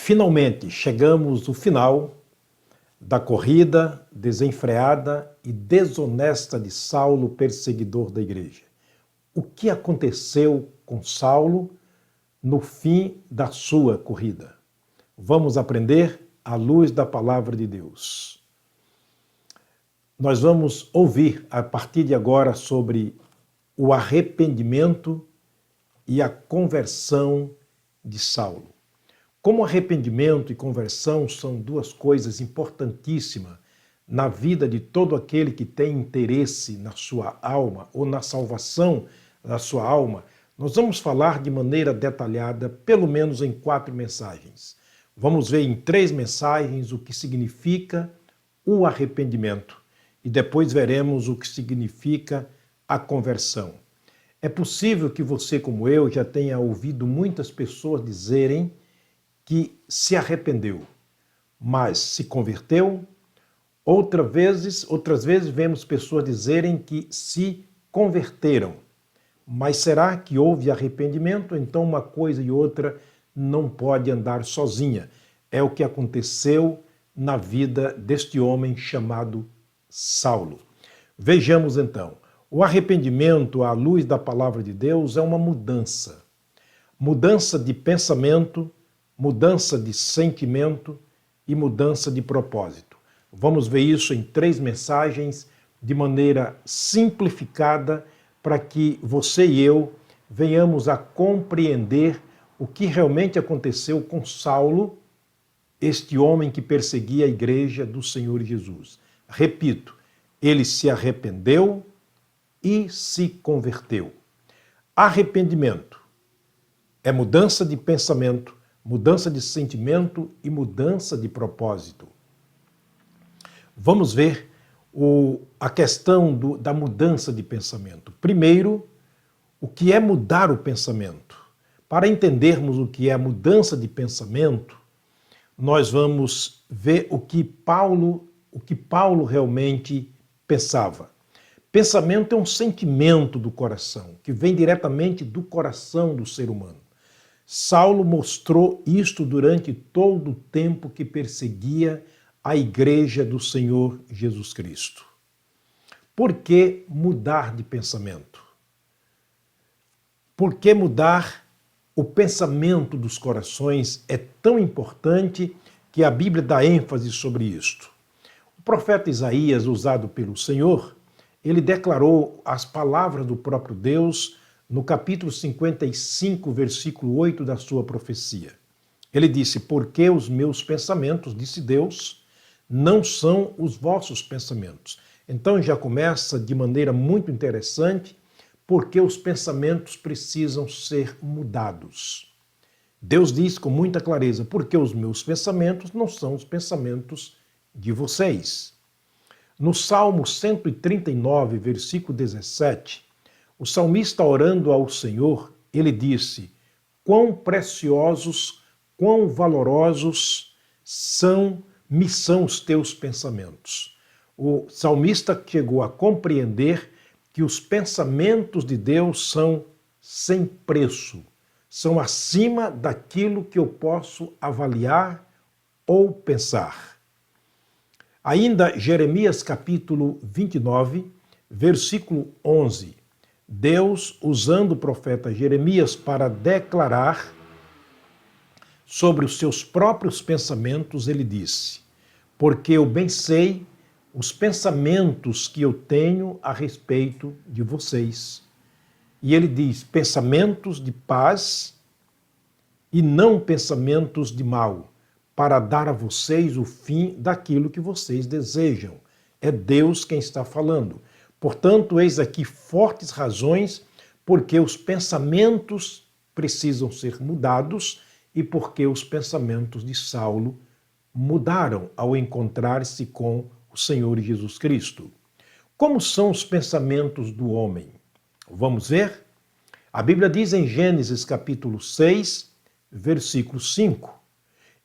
Finalmente, chegamos ao final da corrida desenfreada e desonesta de Saulo, perseguidor da igreja. O que aconteceu com Saulo no fim da sua corrida? Vamos aprender à luz da palavra de Deus. Nós vamos ouvir a partir de agora sobre o arrependimento e a conversão de Saulo. Como arrependimento e conversão são duas coisas importantíssimas na vida de todo aquele que tem interesse na sua alma ou na salvação da sua alma, nós vamos falar de maneira detalhada, pelo menos em 4 mensagens. Vamos ver em 3 mensagens o que significa o arrependimento e depois veremos o que significa a conversão. É possível que você, como eu, já tenha ouvido muitas pessoas dizerem que se arrependeu, mas se converteu. Outras vezes vemos pessoas dizerem que se converteram. Mas será que houve arrependimento? Então uma coisa e outra não pode andar sozinha. É o que aconteceu na vida deste homem chamado Saulo. Vejamos então. O arrependimento, à luz da palavra de Deus, é uma mudança. Mudança de pensamento, mudança de sentimento e mudança de propósito. Vamos ver isso em 3 mensagens de maneira simplificada para que você e eu venhamos a compreender o que realmente aconteceu com Saulo, este homem que perseguia a igreja do Senhor Jesus. Repito, ele se arrependeu e se converteu. Arrependimento é mudança de pensamento, mudança de sentimento e mudança de propósito. Vamos ver a questão da mudança de pensamento. Primeiro, o que é mudar o pensamento? Para entendermos o que é mudança de pensamento, nós vamos ver o que Paulo realmente pensava. Pensamento é um sentimento do coração, que vem diretamente do coração do ser humano. Saulo mostrou isto durante todo o tempo que perseguia a igreja do Senhor Jesus Cristo. Por que mudar de pensamento? Por que mudar o pensamento dos corações é tão importante que a Bíblia dá ênfase sobre isto? O profeta Isaías, usado pelo Senhor, ele declarou as palavras do próprio Deus no capítulo 55, versículo 8 da sua profecia. Ele disse, porque os meus pensamentos, disse Deus, não são os vossos pensamentos. Então já começa de maneira muito interessante, porque os pensamentos precisam ser mudados. Deus diz com muita clareza, porque os meus pensamentos não são os pensamentos de vocês. No Salmo 139, versículo 17, o salmista orando ao Senhor, ele quão preciosos, quão valorosos me são os teus pensamentos. O salmista chegou a compreender que os pensamentos de Deus são sem preço, são acima daquilo que eu posso avaliar ou pensar. Ainda Jeremias capítulo 29, versículo 11, Deus, usando o profeta Jeremias para declarar sobre os seus próprios pensamentos, ele disse, porque eu bem sei os pensamentos que eu tenho a respeito de vocês. E ele diz, pensamentos de paz e não pensamentos de mal, para dar a vocês o fim daquilo que vocês desejam. É Deus quem está falando. Portanto, eis aqui fortes razões porque os pensamentos precisam ser mudados e porque os pensamentos de Saulo mudaram ao encontrar-se com o Senhor Jesus Cristo. Como são os pensamentos do homem? Vamos ver? A Bíblia diz em Gênesis capítulo 6, versículo 5,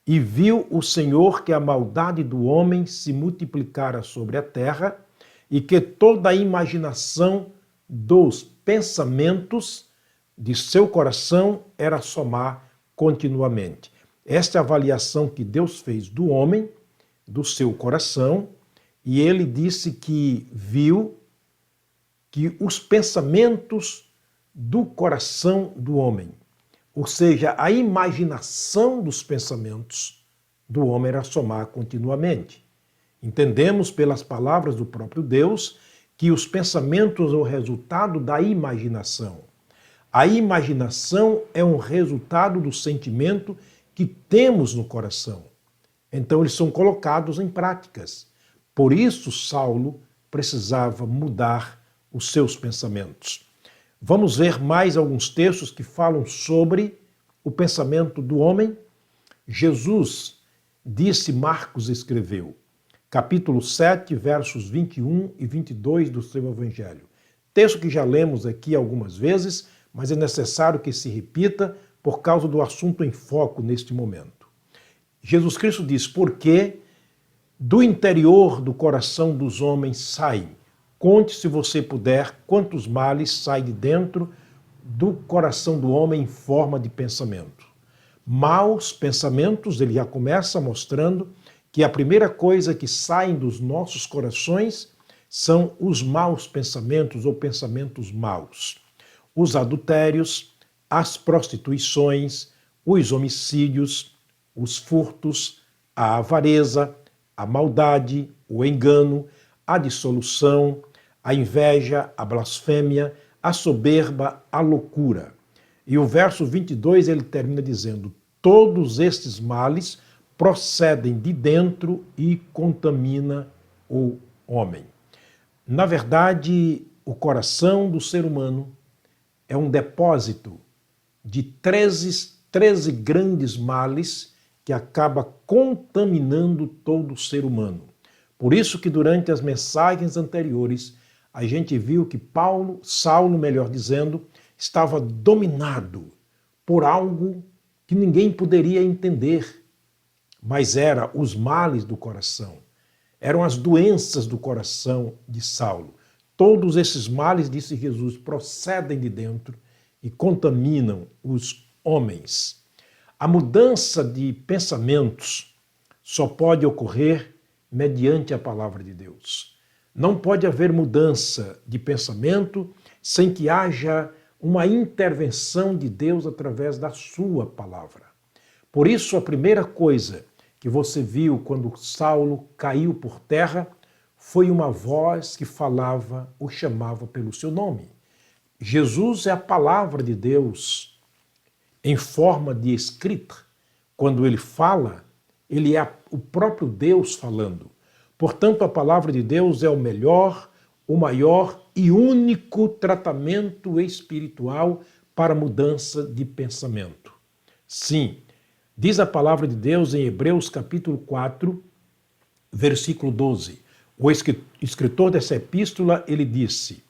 e viu o Senhor que a maldade do homem se multiplicara sobre a terra e que toda a imaginação dos pensamentos de seu coração era somar continuamente. Esta é a avaliação que Deus fez do homem, do seu coração, e ele disse que viu que os pensamentos do coração do homem, ou seja, a imaginação dos pensamentos do homem era somar continuamente. Entendemos pelas palavras do próprio Deus que os pensamentos são o resultado da imaginação. A imaginação é um resultado do sentimento que temos no coração. Então eles são colocados em práticas. Por isso Saulo precisava mudar os seus pensamentos. Vamos ver mais alguns textos que falam sobre o pensamento do homem. Jesus disse, Marcos escreveu, capítulo 7, versos 21 e 22 do seu Evangelho. Texto que já lemos aqui algumas vezes, mas é necessário que se repita por causa do assunto em foco neste momento. Jesus Cristo diz, porque do interior do coração dos homens saem. Conte, se você puder, quantos males saem de dentro do coração do homem em forma de pensamento. Maus pensamentos, ele já começa mostrando que a primeira coisa que sai dos nossos corações são os maus pensamentos ou pensamentos maus. Os adultérios, as prostituições, os homicídios, os furtos, a avareza, a maldade, o engano, a dissolução, a inveja, a blasfêmia, a soberba, a loucura. E o verso 22 ele termina dizendo, todos estes males procedem de dentro e contamina o homem. Na verdade, o coração do ser humano é um depósito de 13 grandes males que acaba contaminando todo o ser humano. Por isso que durante as mensagens anteriores, a gente viu que Saulo, melhor dizendo, estava dominado por algo que ninguém poderia entender, mas eram os males do coração, eram as doenças do coração de Saulo. Todos esses males, disse Jesus, procedem de dentro e contaminam os homens. A mudança de pensamentos só pode ocorrer mediante a palavra de Deus. Não pode haver mudança de pensamento sem que haja uma intervenção de Deus através da sua palavra. Por isso, a primeira coisa que você viu quando Saulo caiu por terra foi uma voz que falava ou chamava pelo seu nome. Jesus é a palavra de Deus em forma de escrita. Quando ele fala, ele é o próprio Deus falando. Portanto, a palavra de Deus é o melhor, o maior e único tratamento espiritual para mudança de pensamento. Sim, diz a palavra de Deus em Hebreus capítulo 4, versículo 12. O escritor dessa epístola, ele disse,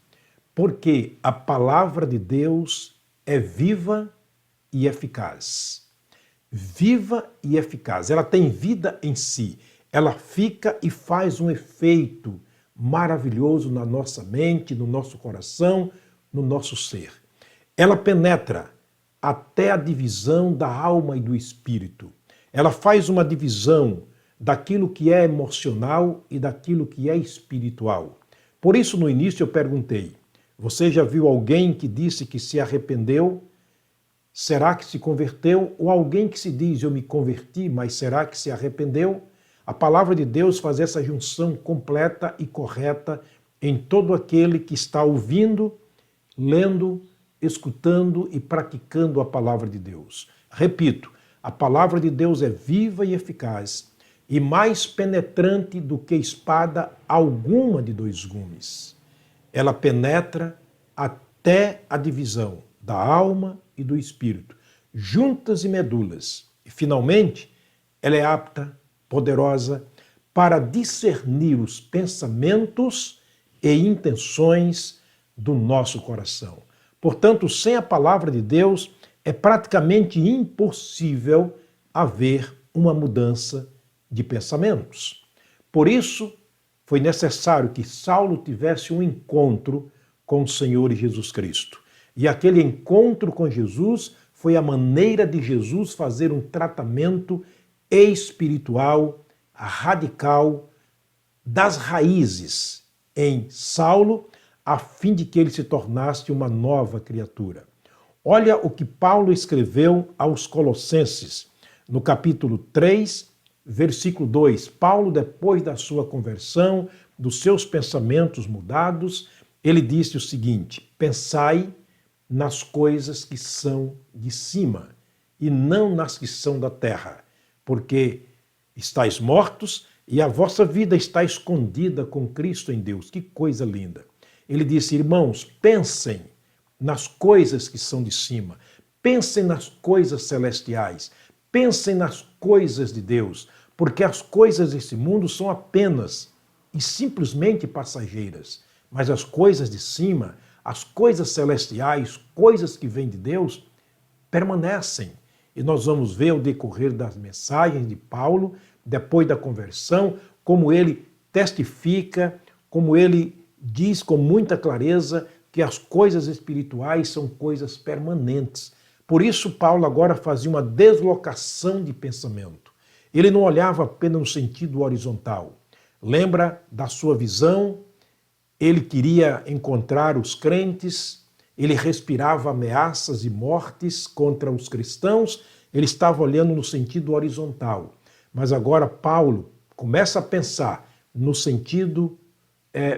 porque a palavra de Deus é viva e eficaz. Viva e eficaz. Ela tem vida em si. Ela fica e faz um efeito maravilhoso na nossa mente, no nosso coração, no nosso ser. Ela penetra até a divisão da alma e do espírito. Ela faz uma divisão daquilo que é emocional e daquilo que é espiritual. Por isso, no início eu perguntei, você já viu alguém que disse que se arrependeu? Será que se converteu? Ou alguém que se diz, eu me converti, mas será que se arrependeu? A palavra de Deus faz essa junção completa e correta em todo aquele que está ouvindo, lendo, escutando e praticando a palavra de Deus. Repito, a palavra de Deus é viva e eficaz e mais penetrante do que espada alguma de dois gumes. Ela penetra até a divisão da alma e do espírito, juntas e medulas. E, finalmente, ela é apta, poderosa, para discernir os pensamentos e intenções do nosso coração. Portanto, sem a palavra de Deus, é praticamente impossível haver uma mudança de pensamentos. Por isso, foi necessário que Saulo tivesse um encontro com o Senhor Jesus Cristo. E aquele encontro com Jesus foi a maneira de Jesus fazer um tratamento espiritual, radical, das raízes em Saulo, a fim de que ele se tornasse uma nova criatura. Olha o que Paulo escreveu aos Colossenses, no capítulo 3, versículo 2. Paulo, depois da sua conversão, dos seus pensamentos mudados, ele disse o seguinte: pensai nas coisas que são de cima e não nas que são da terra, porque estáis mortos e a vossa vida está escondida com Cristo em Deus. Que coisa linda! Ele disse: irmãos, pensem nas coisas que são de cima, pensem nas coisas celestiais, pensem nas coisas de Deus, porque as coisas desse mundo são apenas e simplesmente passageiras, mas as coisas de cima, as coisas celestiais, coisas que vêm de Deus, permanecem. E nós vamos ver ao decorrer das mensagens de Paulo, depois da conversão, como ele testifica, como ele diz com muita clareza que as coisas espirituais são coisas permanentes. Por isso, Paulo agora fazia uma deslocação de pensamento. Ele não olhava apenas no sentido horizontal. Lembra da sua visão? Ele queria encontrar os crentes, ele respirava ameaças e mortes contra os cristãos, ele estava olhando no sentido horizontal. Mas agora Paulo começa a pensar no sentido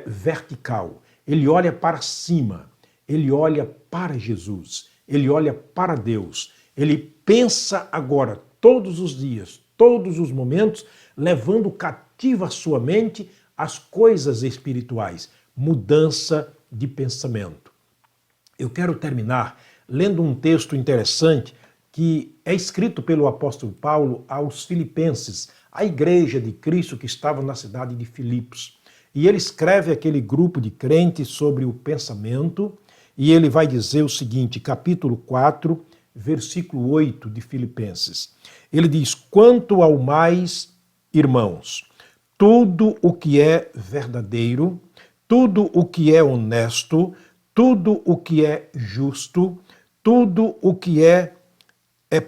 vertical. Ele olha para cima, ele olha para Jesus, ele olha para Deus. Ele pensa agora, todos os dias, todos os momentos, levando cativa a sua mente as coisas espirituais. Mudança de pensamento. Eu quero terminar lendo um texto interessante que é escrito pelo apóstolo Paulo aos Filipenses, a igreja de Cristo que estava na cidade de Filipos. E ele escreve aquele grupo de crentes sobre o pensamento, e ele vai dizer o seguinte, capítulo 4, versículo 8 de Filipenses. Ele diz: quanto ao mais, irmãos, tudo o que é verdadeiro, tudo o que é honesto, tudo o que é justo, tudo o que é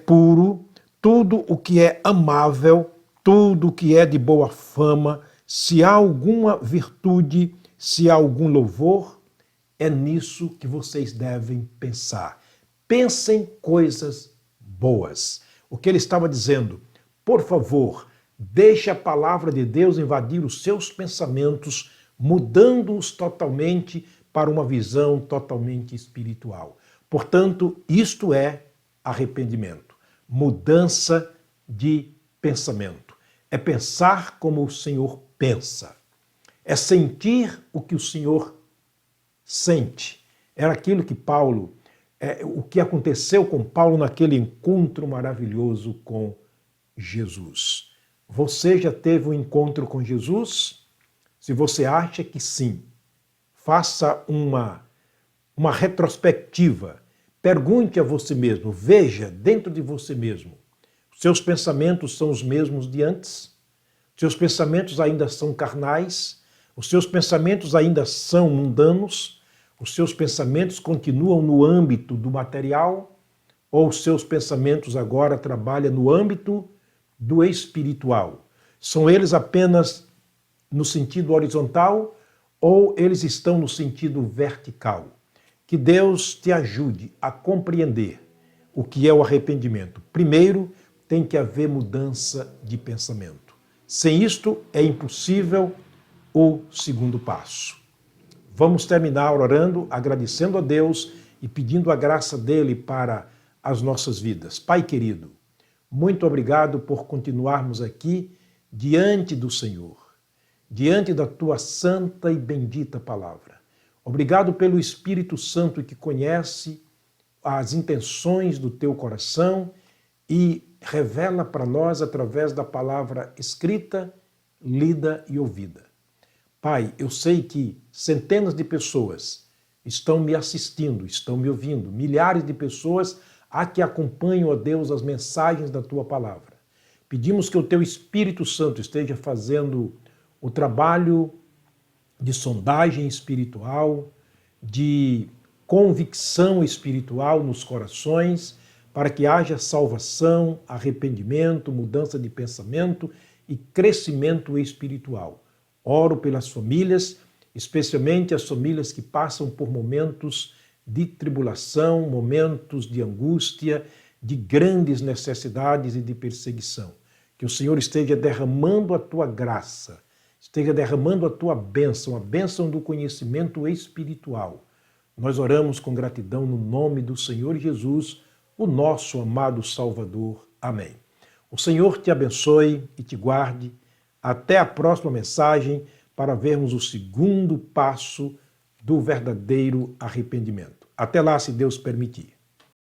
puro, tudo o que é amável, tudo o que é de boa fama, se há alguma virtude, se há algum louvor, é nisso que vocês devem pensar. Pensem coisas boas. O que ele estava dizendo? Por favor, deixe a palavra de Deus invadir os seus pensamentos, mudando-os totalmente para uma visão totalmente espiritual. Portanto, isto é arrependimento, mudança de pensamento. É pensar como o Senhor pensa. É sentir o que o Senhor sente. Era aquilo que Paulo, o que aconteceu com Paulo naquele encontro maravilhoso com Jesus. Você já teve um encontro com Jesus? Se você acha que sim, faça uma retrospectiva. Pergunte a você mesmo, veja dentro de você mesmo. Seus pensamentos são os mesmos de antes? Seus pensamentos ainda são carnais? Os seus pensamentos ainda são mundanos? Os seus pensamentos continuam no âmbito do material? Ou os seus pensamentos agora trabalham no âmbito do espiritual? São eles apenas no sentido horizontal ou eles estão no sentido vertical? Que Deus te ajude a compreender o que é o arrependimento. Primeiro, tem que haver mudança de pensamento. Sem isto, é impossível o segundo passo. Vamos terminar orando, agradecendo a Deus e pedindo a graça dele para as nossas vidas. Pai querido, muito obrigado por continuarmos aqui diante do Senhor, diante da tua santa e bendita palavra. Obrigado pelo Espírito Santo que conhece as intenções do teu coração e revela para nós através da palavra escrita, lida e ouvida. Pai, eu sei que centenas de pessoas estão me assistindo, estão me ouvindo, milhares de pessoas há que acompanham, ó Deus, as mensagens da tua palavra. Pedimos que o teu Espírito Santo esteja fazendo o trabalho de sondagem espiritual, de convicção espiritual nos corações, para que haja salvação, arrependimento, mudança de pensamento e crescimento espiritual. Oro pelas famílias, especialmente as famílias que passam por momentos de tribulação, momentos de angústia, de grandes necessidades e de perseguição. Que o Senhor esteja derramando a tua graça, esteja derramando a tua bênção, a bênção do conhecimento espiritual. Nós oramos com gratidão no nome do Senhor Jesus, o nosso amado Salvador. Amém. O Senhor te abençoe e te guarde. Até a próxima mensagem para vermos o segundo passo do verdadeiro arrependimento. Até lá, se Deus permitir.